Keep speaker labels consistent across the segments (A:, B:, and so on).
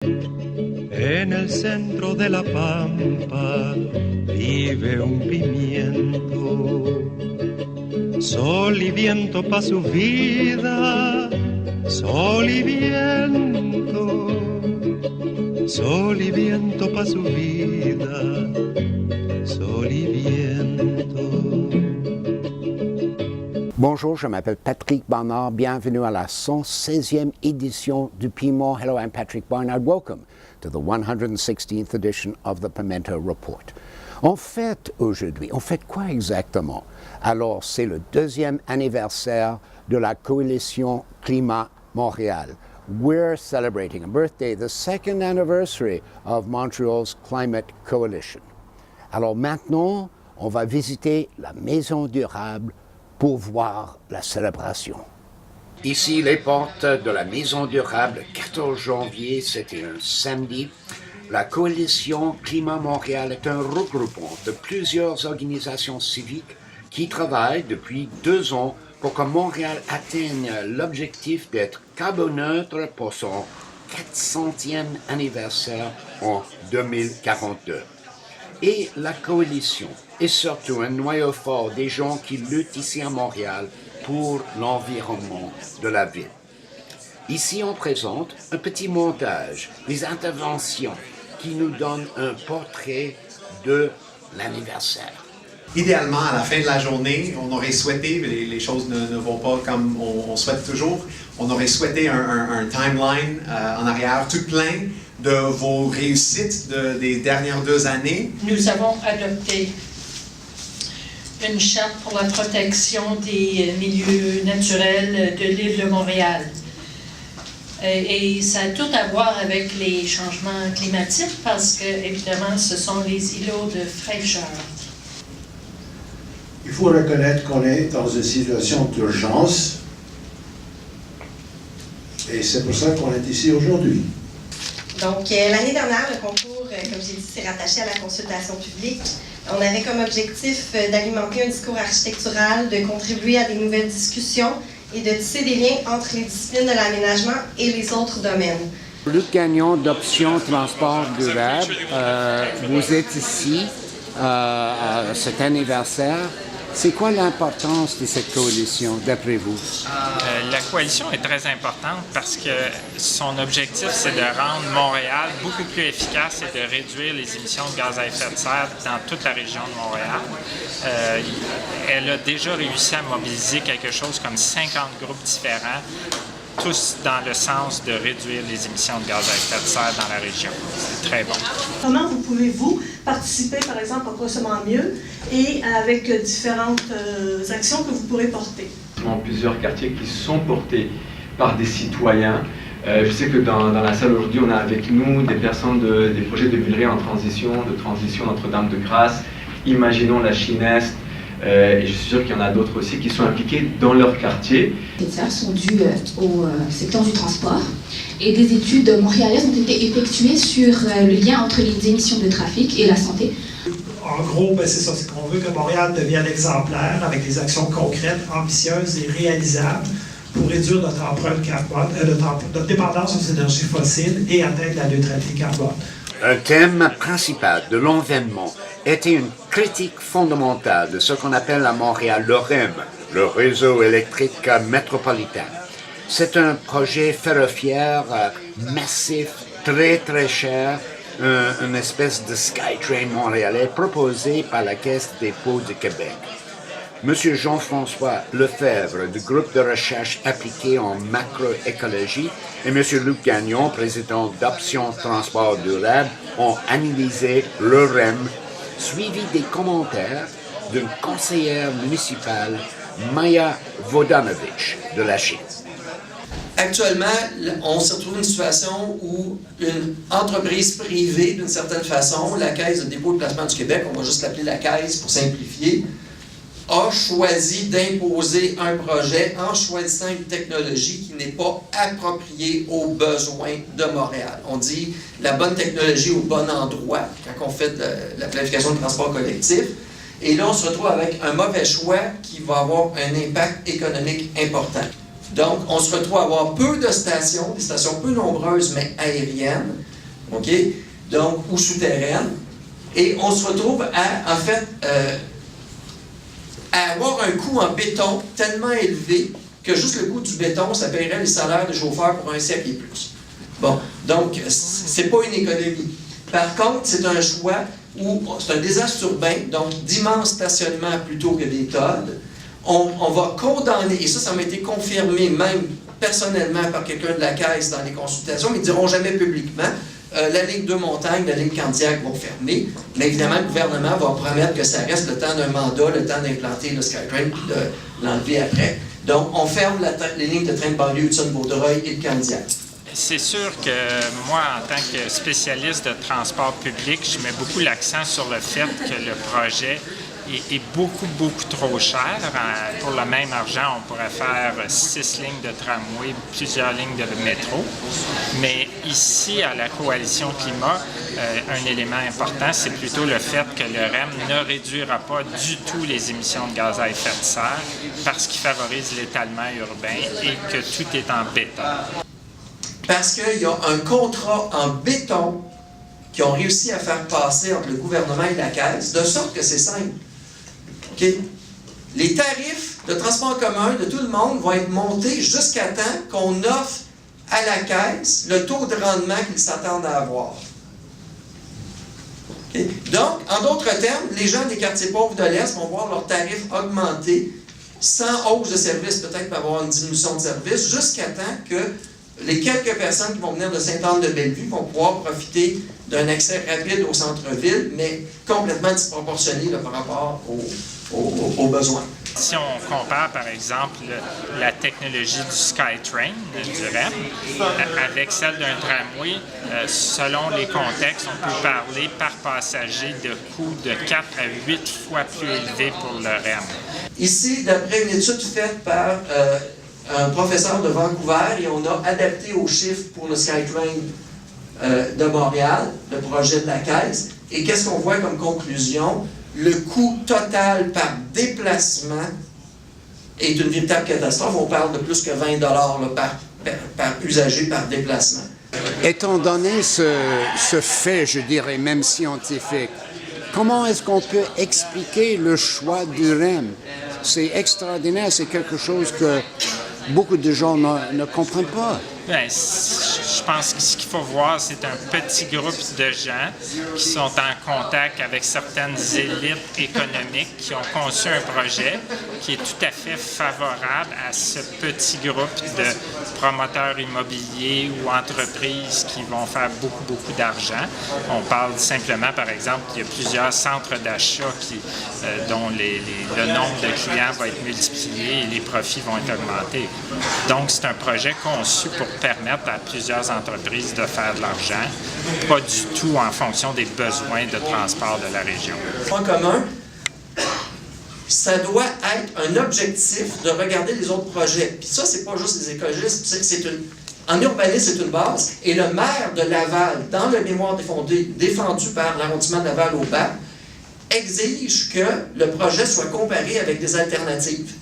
A: En el centro de la pampa vive un pimiento. Sol y viento pa' su vida, sol y viento. Sol y viento pa' su vida, sol y viento.
B: Bonjour, je m'appelle Patrick Barnard. Bienvenue à la 116e édition du Piment. Hello, I'm Patrick Barnard. Welcome to the 116th edition of the Pimento Report. On fête aujourd'hui, on fête quoi exactement? Alors, c'est le 2e anniversaire de la coalition Climat Montréal. We're celebrating a birthday, the 2nd anniversary of Montreal's Climate Coalition. Alors maintenant, on va visiter la Maison Durable pour voir la célébration. Ici, les portes de la Maison Durable, 14 janvier, c'était un samedi. La Coalition Climat Montréal est un regroupement de plusieurs organisations civiques qui travaillent depuis 2 ans pour que Montréal atteigne l'objectif d'être carboneutre pour son 400e anniversaire en 2042. Et la coalition est surtout un noyau fort des gens qui luttent ici à Montréal pour l'environnement de la ville. Ici, on présente un petit montage, des interventions qui nous donnent un portrait de l'anniversaire.
C: Idéalement, à la fin de la journée, on aurait souhaité, mais les choses ne vont pas comme on souhaite toujours, on aurait souhaité un timeline en arrière tout plein de vos réussites des dernières 2 années.
D: Nous avons adopté une charte pour la protection des milieux naturels de l'île de Montréal. Et ça a tout à voir avec les changements climatiques parce que, évidemment, ce sont les îlots de fraîcheur.
E: Il faut reconnaître qu'on est dans une situation d'urgence et c'est pour ça qu'on est ici aujourd'hui.
F: Donc, l'année dernière, le concours, comme j'ai dit, s'est rattaché à la consultation publique. On avait comme objectif d'alimenter un discours architectural, de contribuer à des nouvelles discussions et de tisser des liens entre les disciplines de l'aménagement et les autres domaines.
B: Luc Gagnon d'Option Transport Durable, vous êtes ici à cet anniversaire. C'est quoi l'importance de cette coalition, d'après vous?
G: La coalition est très importante parce que son objectif, c'est de rendre Montréal beaucoup plus efficace et de réduire les émissions de gaz à effet de serre dans toute la région de Montréal. Elle a déjà réussi à mobiliser quelque chose comme 50 groupes différents, tous dans le sens de réduire les émissions de gaz à effet de serre dans la région. C'est très bon.
H: Comment vous pouvez-vous participer, par exemple, en consommant mieux et avec différentes actions que vous pourrez porter?
I: Plusieurs quartiers qui sont portés par des citoyens. Je sais que dans la salle aujourd'hui, on a avec nous des personnes des projets de Villeray en transition, de transition Notre-Dame-de-Grâce, Imaginons la Chine-Est, et je suis sûr qu'il y en a d'autres aussi qui sont impliqués dans leur quartier.
J: Les serres sont dues au secteur du transport et des études montréalaises ont été effectuées sur le lien entre les émissions de trafic et la santé.
K: En gros, c'est ça, c'est qu'on veut que Montréal devienne exemplaire avec des actions concrètes, ambitieuses et réalisables pour réduire notre empreinte carbone, notre dépendance aux énergies fossiles et atteindre la neutralité carbone.
B: Un thème principal de l'environnement était une critique fondamentale de ce qu'on appelle à Montréal le REM, le réseau électrique métropolitain. C'est un projet ferroviaire massif, très très cher, une espèce de SkyTrain montréalais proposé par la Caisse des dépôts du Québec. Monsieur Jean-François Lefebvre du groupe de recherche appliquée en macroécologie et Monsieur Luc Gagnon, président d'Option Transport Durable, ont analysé le REM, suivi des commentaires d'une conseillère municipale, Maya Vodanovic, de la Chine.
L: Actuellement, on se retrouve dans une situation où une entreprise privée, d'une certaine façon, la Caisse de dépôt de placement du Québec, on va juste l'appeler la Caisse pour simplifier, a choisi d'imposer un projet en choisissant une technologie qui n'est pas appropriée aux besoins de Montréal. On dit la bonne technologie au bon endroit quand on fait de la planification de transport collectif. Et là, on se retrouve avec un mauvais choix qui va avoir un impact économique important. Donc, on se retrouve à avoir peu de stations, des stations peu nombreuses mais aériennes, OK? Donc, ou souterraine. Et on se retrouve à, en fait, à avoir un coût en béton tellement élevé que juste le coût du béton, ça paierait les salaires des chauffeurs pour un siècle et plus. Bon, donc, c'est pas une économie. Par contre, c'est un choix où c'est un désastre urbain, donc d'immenses stationnements plutôt que des todes. On va condamner, et ça m'a été confirmé même personnellement par quelqu'un de la Caisse dans les consultations, mais ils ne diront jamais publiquement, la ligne de montagne, la ligne Candiac vont fermer, mais évidemment le gouvernement va promettre que ça reste le temps d'un mandat, le temps d'implanter le SkyTrain puis de l'enlever après. Donc on ferme les lignes de train de banlieue Hudson-Vaudreuil et le Candiac.
G: C'est sûr que moi, en tant que spécialiste de transport public, je mets beaucoup l'accent sur le fait que le projet est beaucoup trop cher. Pour le même argent, on pourrait faire 6 lignes de tramway, plusieurs lignes de métro. Mais ici, à la Coalition Climat, un élément important, c'est plutôt le fait que le REM ne réduira pas du tout les émissions de gaz à effet de serre parce qu'il favorise l'étalement urbain et que tout est en béton.
L: Parce qu'il y a un contrat en béton qu'ils ont réussi à faire passer entre le gouvernement et la Caisse, de sorte que c'est simple. Okay. Les tarifs de transport en commun de tout le monde vont être montés jusqu'à temps qu'on offre à la Caisse le taux de rendement qu'ils s'attendent à avoir. Okay. Donc, en d'autres termes, les gens des quartiers pauvres de l'Est vont voir leurs tarifs augmenter sans hausse de service, peut-être pour avoir une diminution de service, jusqu'à temps que les quelques personnes qui vont venir de Sainte-Anne-de-Bellevue vont pouvoir profiter d'un accès rapide au centre-ville, mais complètement disproportionné là, par rapport aux besoins.
G: Si on compare, par exemple, la technologie du SkyTrain, du REM, avec celle d'un tramway, selon les contextes, on peut parler par passager de coûts de 4 à 8 fois plus élevés pour le REM.
L: Ici, d'après une étude faite par un professeur de Vancouver, et on a adapté aux chiffres pour le SkyTrain de Montréal, le projet de la Caisse, et qu'est-ce qu'on voit comme conclusion? Le coût total par déplacement est une véritable catastrophe. On parle de plus que 20 $ par usager par déplacement.
B: Étant donné ce fait, je dirais même scientifique, comment est-ce qu'on peut expliquer le choix du REM? C'est extraordinaire, c'est quelque chose que beaucoup de gens ne comprennent pas.
G: Bien, je pense que ce qu'il faut voir, c'est un petit groupe de gens qui sont en contact avec certaines élites économiques qui ont conçu un projet qui est tout à fait favorable à ce petit groupe de promoteurs immobiliers ou entreprises qui vont faire beaucoup d'argent. On parle simplement, par exemple, qu'il y a plusieurs centres d'achat dont le nombre de clients va être multiplié et les profits vont être augmentés. Donc, c'est un projet conçu pour permettre à plusieurs entreprises de faire de l'argent, pas du tout en fonction des besoins de transport de la région.
L: En commun, ça doit être un objectif de regarder les autres projets. Puis ça, c'est pas juste les écologistes, en urbanisme, c'est une base. Et le maire de Laval, dans le mémoire défendu par l'arrondissement de Laval au BAP, exige que le projet soit comparé avec des alternatives.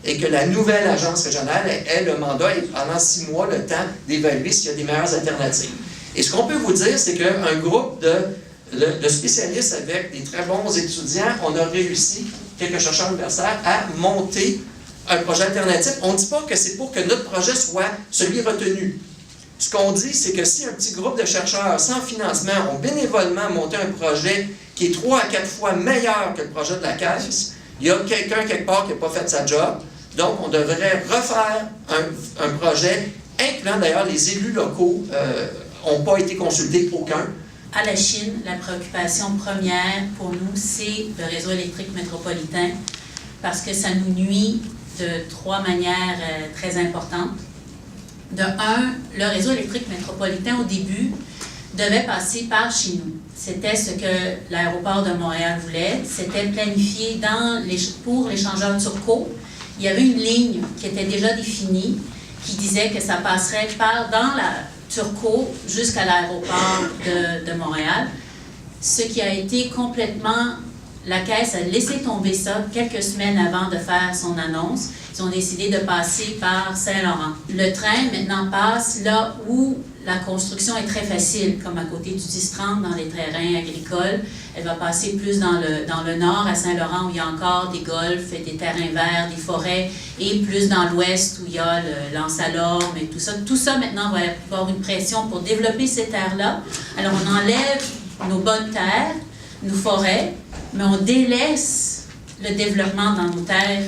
L: Et que la nouvelle agence régionale ait le mandat et pendant 6 mois le temps d'évaluer s'il y a des meilleures alternatives. Et ce qu'on peut vous dire, c'est qu'un groupe de spécialistes avec des très bons étudiants, on a réussi, quelques chercheurs universitaires, à monter un projet alternatif. On ne dit pas que c'est pour que notre projet soit celui retenu. Ce qu'on dit, c'est que si un petit groupe de chercheurs sans financement ont bénévolement monté un projet qui est 3 à 4 fois meilleur que le projet de la Caisse, il y a quelqu'un quelque part qui n'a pas fait sa job. Donc, on devrait refaire un projet, incluant d'ailleurs les élus locaux, n'ont pas été consultés, aucun.
M: À la Chine, la préoccupation première pour nous, c'est le réseau électrique métropolitain, parce que ça nous nuit de 3 manières très importantes. De un, le réseau électrique métropolitain, au début, devait passer par chez nous. C'était ce que l'aéroport de Montréal voulait. C'était planifié pour l'échangeur Turco. Il y avait une ligne qui était déjà définie qui disait que ça passerait dans la Turco jusqu'à l'aéroport de Montréal. Ce qui a été complètement... La Caisse a laissé tomber ça quelques semaines avant de faire son annonce. Ils ont décidé de passer par Saint-Laurent. Le train maintenant passe là où la construction est très facile, comme à côté du 10-30 dans les terrains agricoles. Elle va passer plus dans le nord, à Saint-Laurent, où il y a encore des golfs et des terrains verts, des forêts, et plus dans l'ouest, où il y a l'Ansalorme et tout ça. Tout ça, maintenant, va avoir une pression pour développer ces terres-là. Alors, on enlève nos bonnes terres, nos forêts, mais on délaisse le développement dans nos terres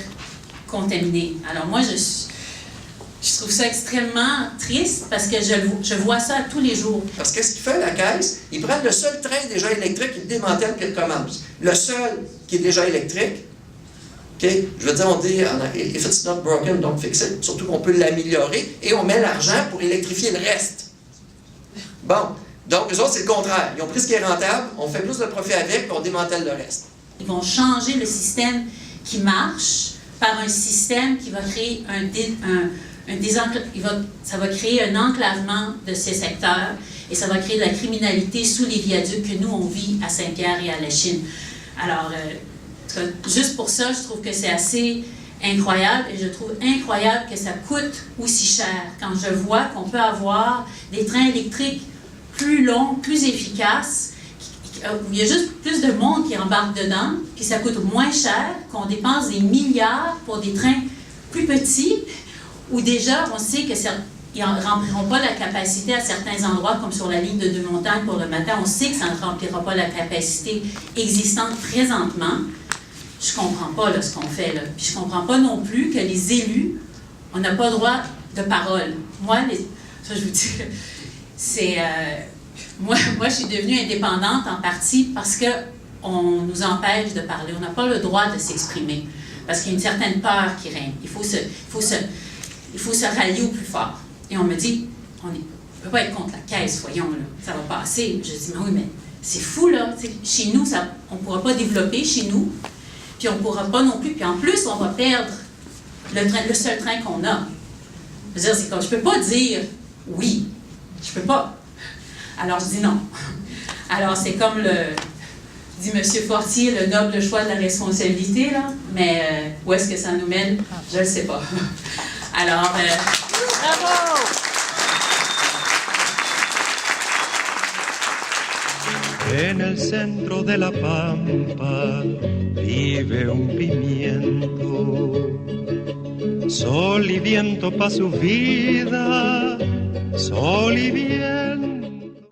M: contaminées. Alors, moi, je trouve ça extrêmement triste parce que je vois ça tous les jours.
L: Parce que ce qu'il fait, la Caisse, ils prennent le seul train déjà électrique, ils le démantèlent puis ils recommencent. Le seul qui est déjà électrique, OK, je veux dire, on dit, if it's not broken, don't fix it. Surtout qu'on peut l'améliorer et on met l'argent pour électrifier le reste. Bon, donc eux autres, c'est le contraire. Ils ont pris ce qui est rentable, on fait plus de profit avec, puis on démantèle le reste.
M: Ils vont changer le système qui marche par un système qui va créer ça va créer un enclavement de ces secteurs et ça va créer de la criminalité sous les viaducs que nous, on vit à Saint-Pierre et à la Chine. Alors, juste pour ça, je trouve que c'est assez incroyable et je trouve incroyable que ça coûte aussi cher quand je vois qu'on peut avoir des trains électriques plus longs, plus efficaces, où il y a juste plus de monde qui embarque dedans, puis ça coûte moins cher, qu'on dépense des milliards pour des trains plus petits, où déjà, on sait qu'ils ne rempliront pas la capacité à certains endroits, comme sur la ligne de Deux-Montagnes pour le matin. On sait que ça ne remplira pas la capacité existante présentement. Je ne comprends pas là, ce qu'on fait là. Puis je ne comprends pas non plus que les élus, on n'a pas droit de parole. Moi, ça je vous dis, c'est... Moi, je suis devenue indépendante en partie parce qu'on nous empêche de parler. On n'a pas le droit de s'exprimer parce qu'il y a une certaine peur qui règne. Il faut se rallier au plus fort. Et on me dit, on ne peut pas être contre la Caisse, voyons, là, ça va passer. Je dis, mais oui, mais c'est fou, là. Chez nous, on ne pourra pas développer chez nous, puis on ne pourra pas non plus. Puis en plus, on va perdre le seul train qu'on a. Je veux dire, c'est comme, je ne peux pas dire oui. Je ne peux pas. Alors, je dis non. Alors, c'est comme dit M. Fortier, le noble choix de la responsabilité, là. Mais où est-ce que ça nous mène? Je ne le sais pas. Alors, bravo!
A: En el centro de la pampa vive un pimiento, sol y viento pa' su vida, sol y viento